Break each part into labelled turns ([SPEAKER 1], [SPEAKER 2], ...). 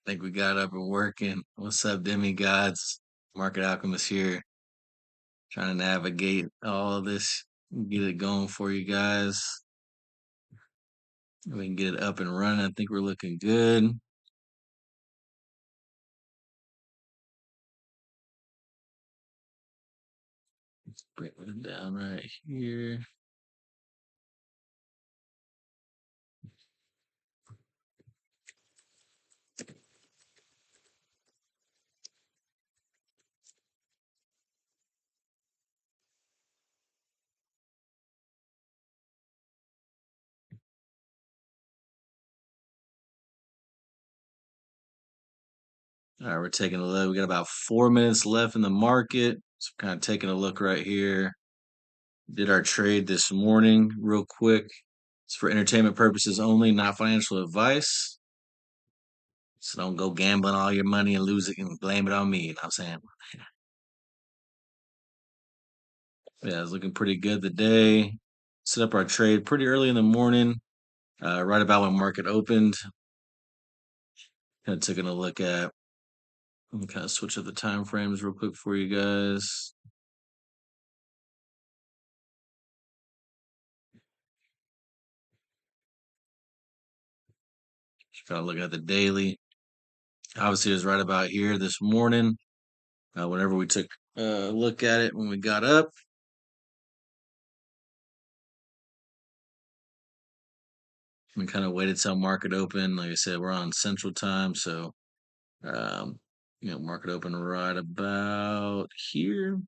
[SPEAKER 1] Think we got up and working. What's up, demigods? Market Alchemist here, trying to navigate all of this, get it going for you guys. We can get it up and running. I think we're looking good. Let's bring it down right here. All right, we're taking a look. We got about 4 minutes left in the market. So kind of taking a look right here. Did our trade this morning real quick. It's for entertainment purposes only, not financial advice. So don't go gambling all your money and lose it and blame it on me. You know what I'm saying? Yeah, it's looking pretty good today. Set up our trade pretty early in the morning, right about when market opened. Kind of taking a look at, let me kind of switch up the time frames real quick for you guys. Just kind of look at the daily. Obviously, it was right about here this morning. Whenever we took a look at it when we got up, we kind of waited till market open. Like I said, we're on Central Time, so um, market open right about here,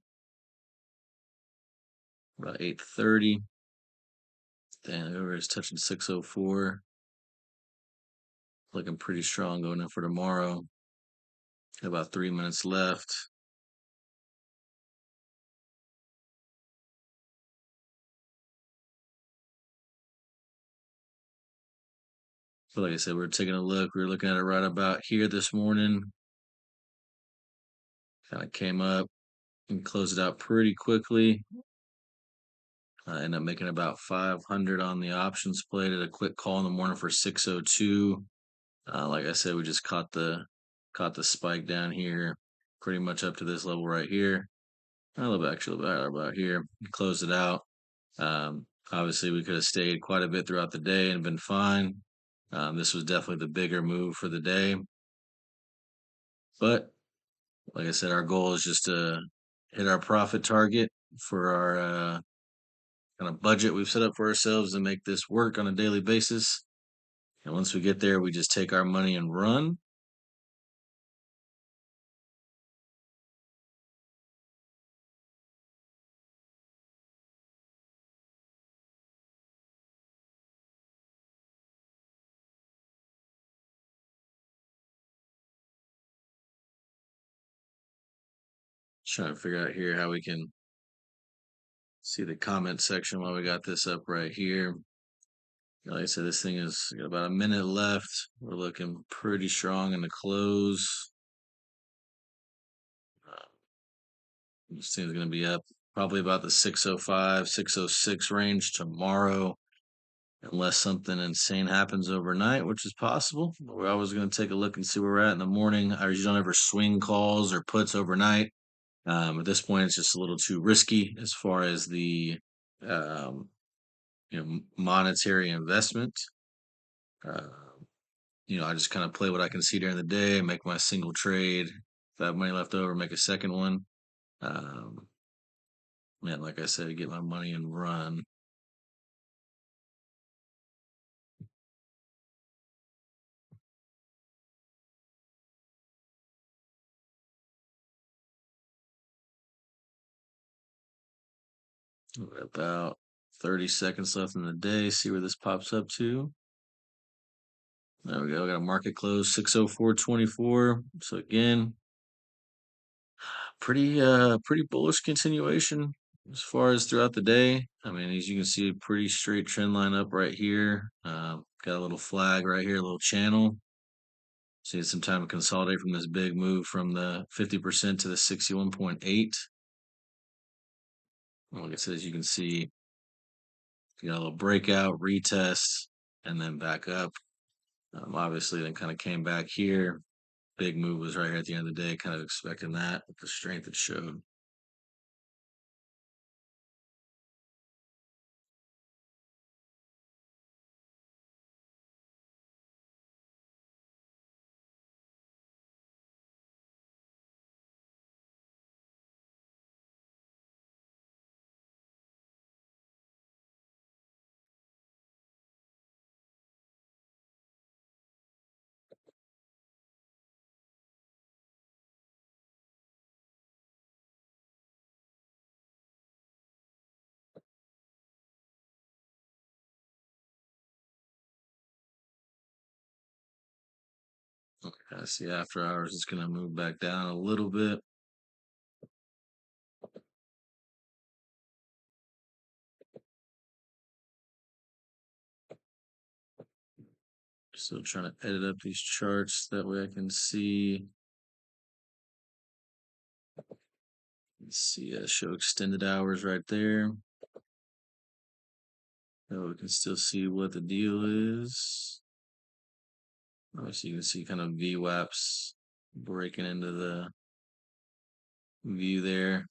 [SPEAKER 1] about 8:30. Then over is touching 6:04. Looking pretty strong going in for tomorrow. Got about 3 minutes left. But like I said, we are taking a look. We were looking at it right about here this morning. Kind of came up and closed it out pretty quickly. Ended up making about 500 on the options play. Did a quick call in the morning for 6:02. Like I said, we just caught the spike down here, pretty much up to this level right here. A little bit actually a little bit higher about here. Closed it out. Obviously, we could have stayed quite a bit throughout the day and been fine. This was definitely the bigger move for the day. But like I said, our goal is just to hit our profit target for our kind of budget we've set up for ourselves to make this work on a daily basis. And once we get there, we just take our money and run. Trying to figure out here how we can see the comment section while we got this up right here. Like I said, this thing is got about a minute left. We're looking pretty strong in the close. This thing's going to be up probably about the 6:05, 6:06 range tomorrow, unless something insane happens overnight, which is possible. But we're always going to take a look and see where we're at in the morning. I usually don't ever swing calls or puts overnight. At this point, it's just a little too risky as far as the um, monetary investment. Uh, I just kind of play what I can see during the day, make my single trade. If I have money left over, make a second one. Um, like I said, get my money and run. About 30 seconds left in the day. See where this pops up to. There we go. Got a market close 6:04.24. So again, pretty bullish continuation as far as throughout the day. I mean, as you can see, a pretty straight trend line up right here. Got a little flag right here, a little channel. So you some time to consolidate from this big move from the 50% to the 61.8. Like I said, as you can see, you got a little breakout, retest, and then back up. Obviously, then kind of came back here. big move was right here at the end of the day. Kind of expecting that with the strength it showed. I see after hours it's going to move back down a little bit. Still trying to edit up these charts that way I can see. Let's see, show extended hours right there. So we can still see what the deal is. So you can see kind of VWAPs breaking into the view there.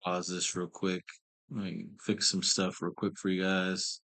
[SPEAKER 1] Pause this real quick. Let me fix some stuff real quick for you guys.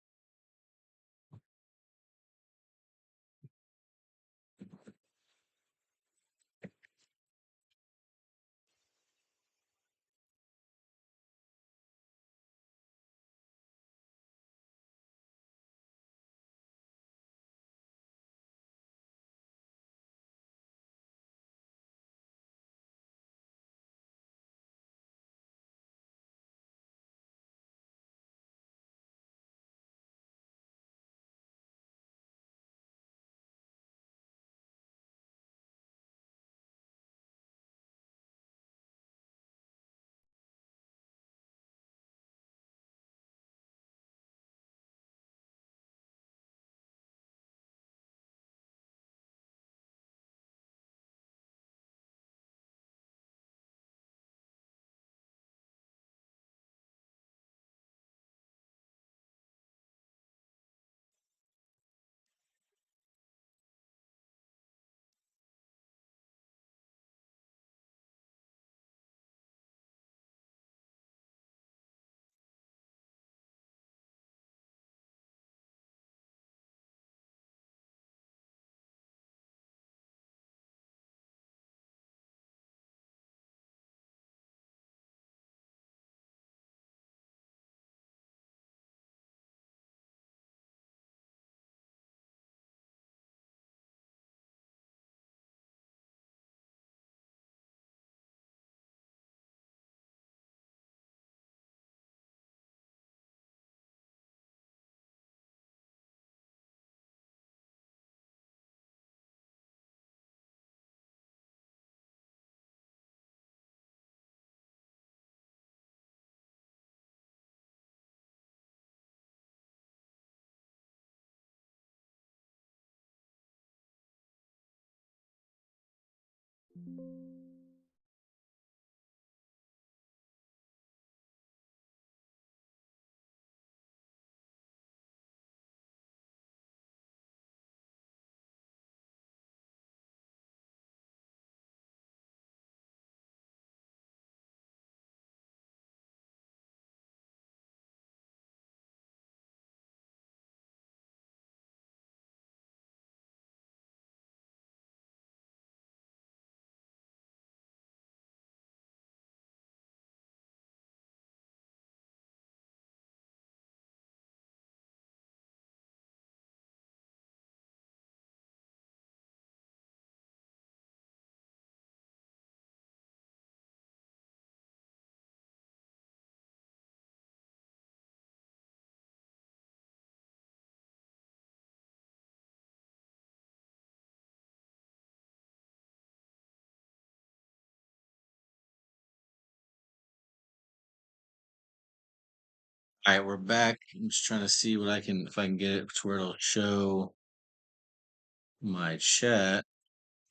[SPEAKER 1] All right, we're back. I'm just trying to see what I can, if I can get it to where it'll show my chat.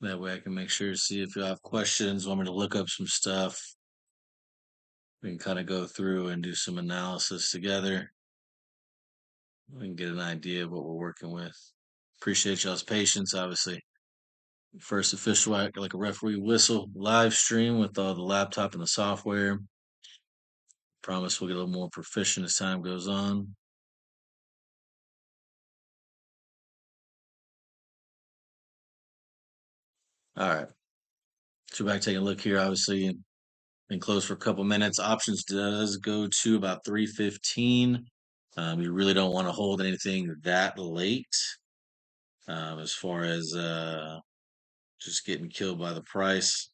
[SPEAKER 1] That way I can make sure to see if you have questions, want me to look up some stuff. We can kind of go through and do some analysis together. We can get an idea of what we're working with. Appreciate y'all's patience, obviously. First official act like a referee whistle live stream with all the laptop and the software. Promise we'll get a little more proficient as time goes on. All right. So back taking a look here, obviously been closed for a couple minutes. Options does go to about 3:15. You really don't want to hold anything that late. As far as just getting killed by the price.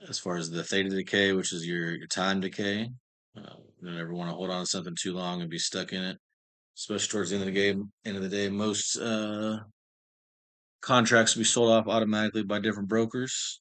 [SPEAKER 1] As far as the theta decay, which is your time decay, you don't ever want to hold on to something too long and be stuck in it, especially towards the end of the game. End of the day, most contracts will be sold off automatically by different brokers.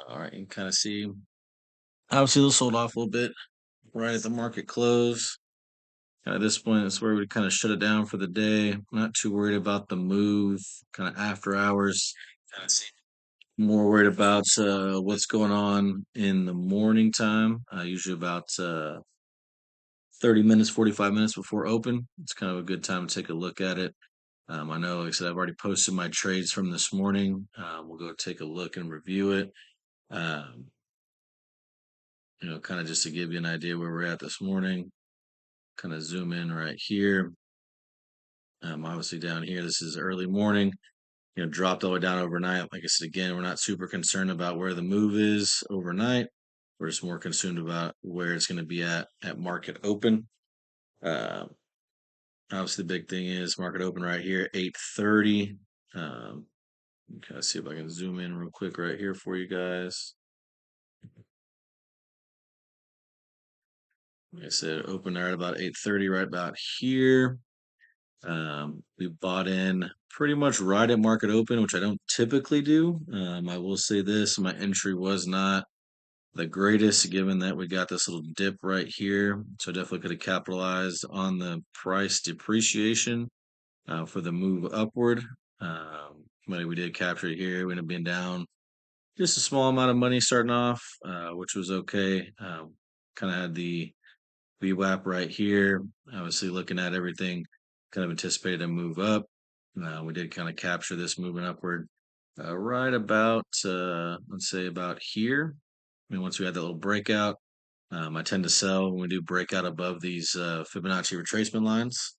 [SPEAKER 1] All right, you can kind of see. Obviously, those sold off a little bit right at the market close. At this point, it's where we kind of shut it down for the day. Not too worried about the move, kind of after hours. Kind of see. More worried about what's going on in the morning time. Usually about 30 minutes, 45 minutes before open. It's kind of a good time to take a look at it. I know, like I said, I've already posted my trades from this morning. We'll go take a look and review it. Um, kind of just to give you an idea where we're at this morning. Kind of zoom in right here. Obviously down here, this is early morning. Dropped all the way down overnight. Like I said, again, we're not super concerned about where the move is overnight. We're just more concerned about where it's going to be at market open. Uh, Obviously, the big thing is market open right here, 8:30. Kind of see if I can zoom in real quick right here for you guys. Like I said, open there at about 8:30, right about here. We bought in pretty much right at market open, which I don't typically do. I will say this, my entry was not the greatest given that we got this little dip right here. So definitely could have capitalized on the price depreciation for the move upward. Money we did capture it here. We ended up being down just a small amount of money starting off, which was okay. Kind of had the VWAP right here. Obviously, looking at everything, kind of anticipated a move up. We did kind of capture this moving upward right about, let's say, about here. I mean, once we had that little breakout, I tend to sell when we do breakout above these Fibonacci retracement lines.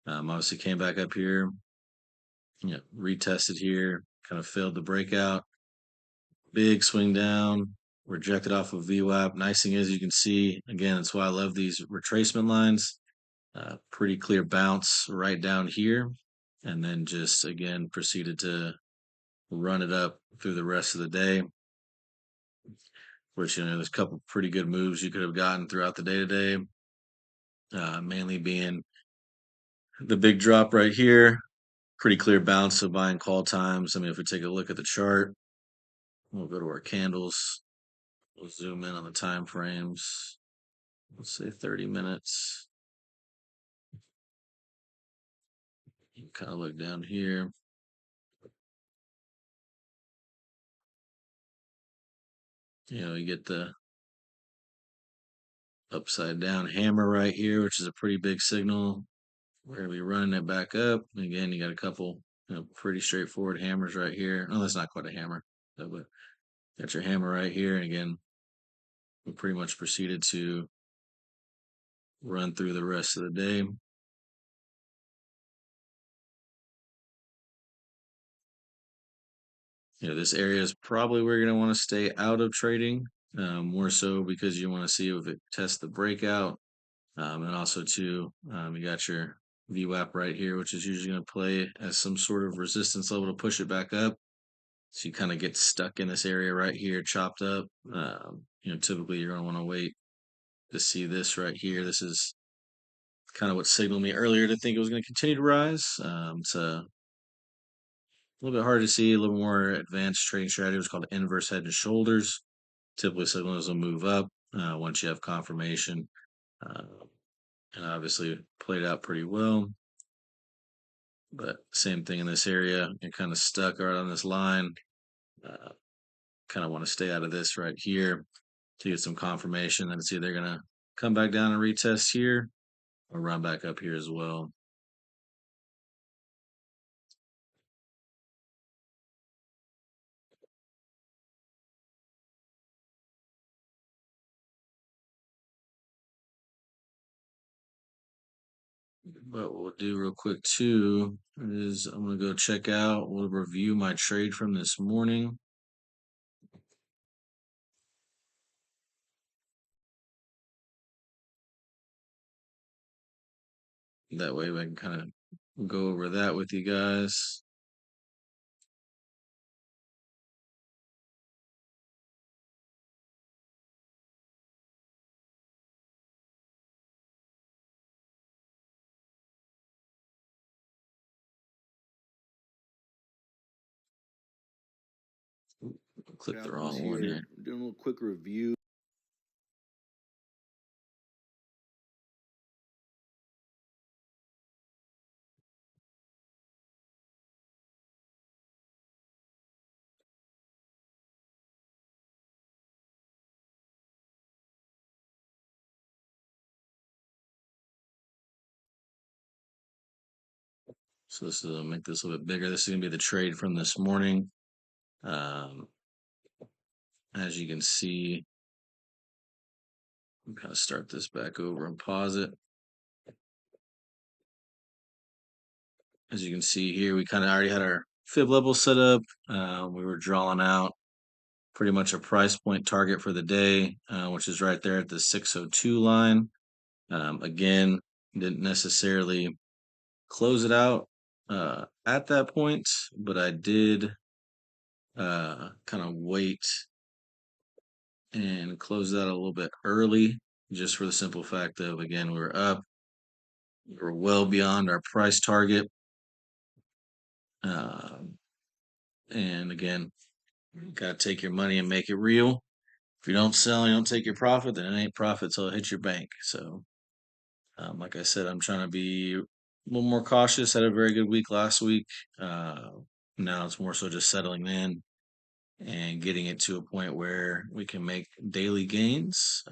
[SPEAKER 1] Obviously, came back up here, retested here, kind of failed the breakout. Big swing down, rejected off of VWAP. Nice thing is you can see, again, that's why I love these retracement lines. Pretty clear bounce right down here. And then just, again, proceeded to run it up through the rest of the day. Which, there's a couple pretty good moves you could have gotten throughout the day today. Mainly being the big drop right here. Pretty clear bounce of buying call times. I mean, if we take a look at the chart, we'll go to our candles. We'll zoom in on the time frames. Let's say 30 minutes. You kind of look down here. You get the upside down hammer right here, which is a pretty big signal. We're going to be running it back up. Again, you got a couple pretty straightforward hammers right here. Oh, that's not quite a hammer, but got your hammer right here. And again, we pretty much proceeded to run through the rest of the day. This area is probably where you're going to want to stay out of trading, more so because you want to see if it tests the breakout. And also, too, you got your VWAP right here, which is usually going to play as some sort of resistance level to push it back up. So you kind of get stuck in this area right here, chopped up. Typically you're going to want to wait to see this right here. This is kind of what signaled me earlier to think it was going to continue to rise. It's a little bit hard to see, a little more advanced trading strategy. It's called inverse head and shoulders. Typically signals will move up once you have confirmation. Uh, and obviously played out pretty well. But same thing in this area. You're kind of stuck right on this line. Uh, kind of want to stay out of this right here to get some confirmation. Then it's either going to come back down and retest here or run back up here as well. But what we'll do real quick too is I'm going to go check out, we'll review my trade from this morning. That way I can kind of go over that with you guys. Click the wrong one here.
[SPEAKER 2] Doing a little quick review.
[SPEAKER 1] So this is, I'll make this a little bit bigger. This is going to be the trade from this morning. Um, as you can see, I'm going to start this back over and pause it. As you can see here, we kind of already had our fib level set up. We were drawing out pretty much a price point target for the day, which is right there at the 602 line. Again, didn't necessarily close it out at that point, but I did kind of wait and close that a little bit early, just for the simple fact of, again, we were up, we were well beyond our price target. And again, got to take your money and make it real. If you don't sell, you don't take your profit, then it ain't profit till it hits your bank. So, like I said, I'm trying to be a little more cautious. Had a very good week last week. Now it's more so just settling in and getting it to a point where we can make daily gains,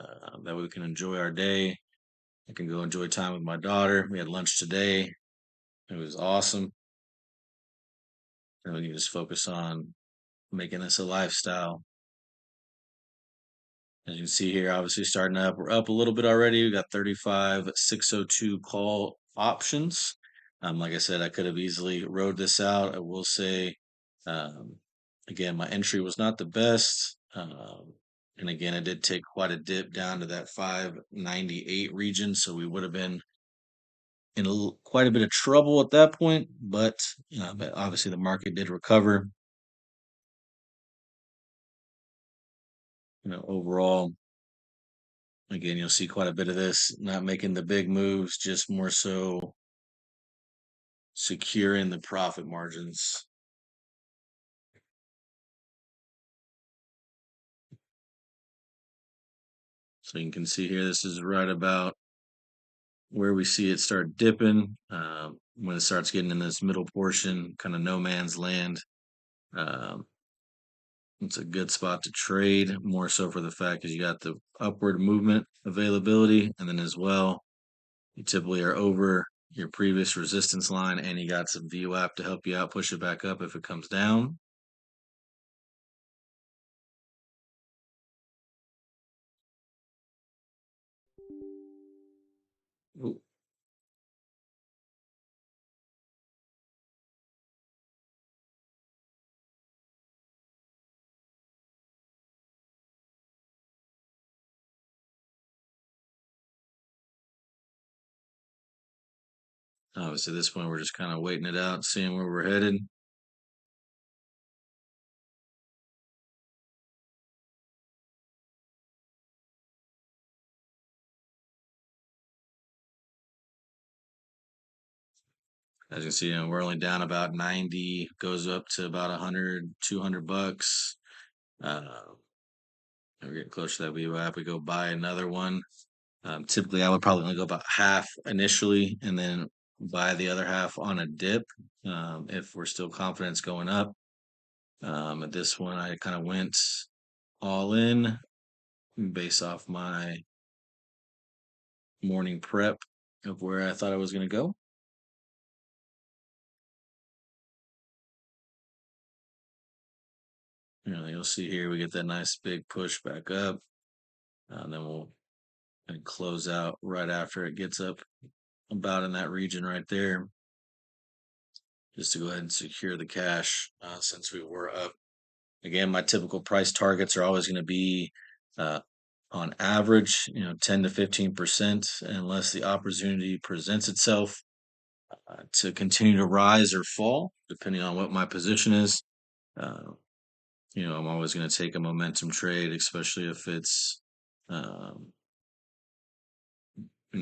[SPEAKER 1] that we can enjoy our day. I can go enjoy time with my daughter. We had lunch today. It was awesome. And we can just focus on making this a lifestyle. As you can see here, obviously starting up, we're up a little bit already. We got 35,602 call options. Like I said, I could have easily rode this out. I will say, um, again, my entry was not the best. And again, it did take quite a dip down to that 598 region. So we would have been in quite a bit of trouble at that point. But obviously the market did recover. Overall, again, you'll see quite a bit of this, not making the big moves, just more so securing the profit margins. So you can see here, this is right about where we see it start dipping. When it starts getting in this middle portion, kind of no man's land. Um, it's a good spot to trade, more so for the fact that you got the upward movement availability, and then as well, you typically are over your previous resistance line, and you got some VWAP to help you out, push it back up if it comes down. Ooh. Obviously, at this point, we're just kind of waiting it out, seeing where we're headed. As you can see, we're only down about 90, goes up to about 100, 200 bucks. Uh, we're getting close to that VWAP. We go buy another one. Typically, I would probably only go about half initially and then buy the other half on a dip if we're still confident it's going up. At this one, I kind of went all in based off my morning prep of where I thought I was going to go. You'll see here we get that nice big push back up. And then we'll close out right after it gets up about in that region right there, just to go ahead and secure the cash since we were up. Again, my typical price targets are always going to be uh, on average, 10 to 15%, unless the opportunity presents itself to continue to rise or fall, depending on what my position is. Uh, I'm always going to take a momentum trade, especially if it's um,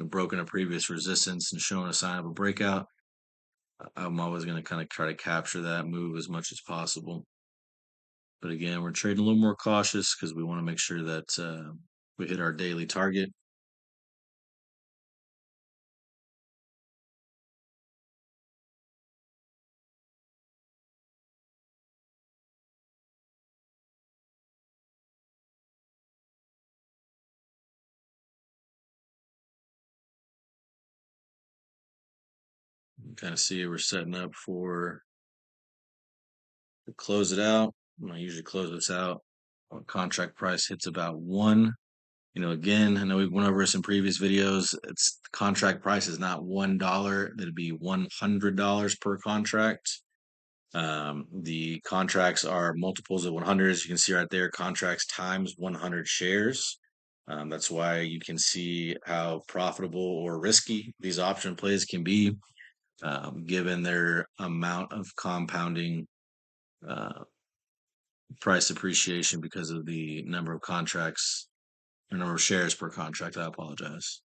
[SPEAKER 1] broken a previous resistance and showing a sign of a breakout. I'm always going to kind of try to capture that move as much as possible. But again, we're trading a little more cautious because we want to make sure that we hit our daily target. Kind of see we're setting up for to close it out. I usually close this out. Our contract price hits about one. Again, I know we went over this in previous videos. It's the contract price is not $1. It'd be $100 per contract. The contracts are multiples of 100, as you can see right there. Contracts times 100 shares. That's why you can see how profitable or risky these option plays can be, given their amount of compounding uh, price appreciation because of the number of contracts or number of shares per contract. I apologize.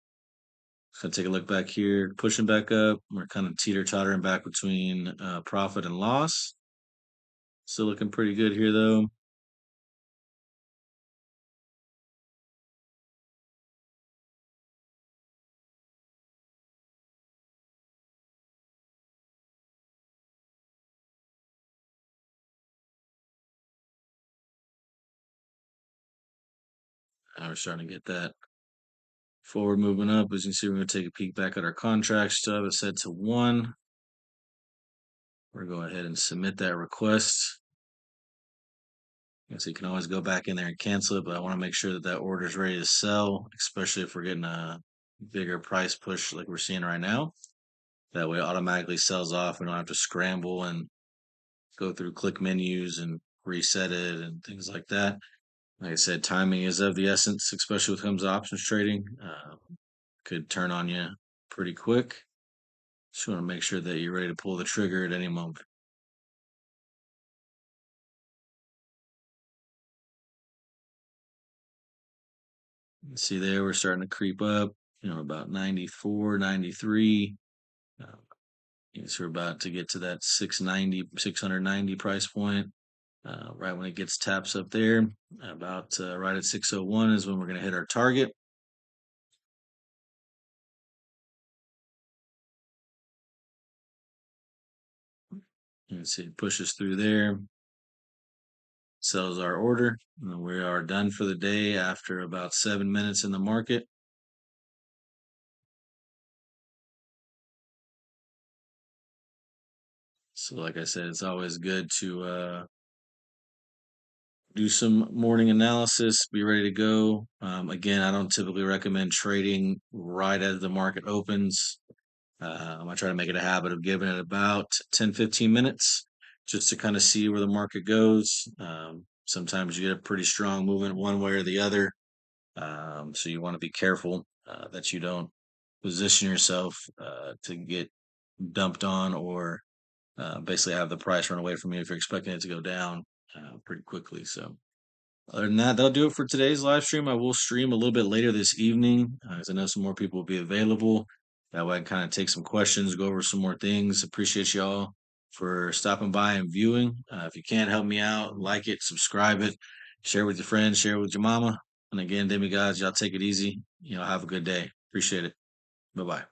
[SPEAKER 1] So take a look back here, pushing back up. We're kind of teeter tottering back between profit and loss. Still looking pretty good here, though. Now we're starting to get that forward moving up. As you can see, we're going to take a peek back at our contract. Still have it set to one. We're going to go ahead and submit that request. So you can always go back in there and cancel it, but I want to make sure that that order is ready to sell, especially if we're getting a bigger price push like we're seeing right now. That way it automatically sells off. We don't have to scramble and go through click menus and reset it and things like that. Like I said, timing is of the essence, especially when it comes to options trading. Could turn on you pretty quick. Just want to make sure that you're ready to pull the trigger at any moment. See there, we're starting to creep up, about 94, 93. Uh, so we're about to get to that 690, 690 price point. Right when it gets taps up there, about right at 601 is when we're going to hit our target. You can see it pushes through there, sells our order. And we are done for the day after about 7 minutes in the market. So, like I said, it's always good to do some morning analysis, be ready to go. Again, I don't typically recommend trading right as the market opens. I try to make it a habit of giving it about 10, 15 minutes just to kind of see where the market goes. Sometimes you get a pretty strong movement one way or the other. So you want to be careful that you don't position yourself to get dumped on or basically have the price run away from you if you're expecting it to go down pretty quickly. So, other than that, that'll do it for today's live stream. I will stream a little bit later this evening as I know some more people will be available. That way I can kind of take some questions, go over some more things. Appreciate y'all for stopping by and viewing. If you can help me out, like it, subscribe it, share with your friends, share with your mama. And again, demigods, y'all take it easy. Have a good day. Appreciate it. Bye bye.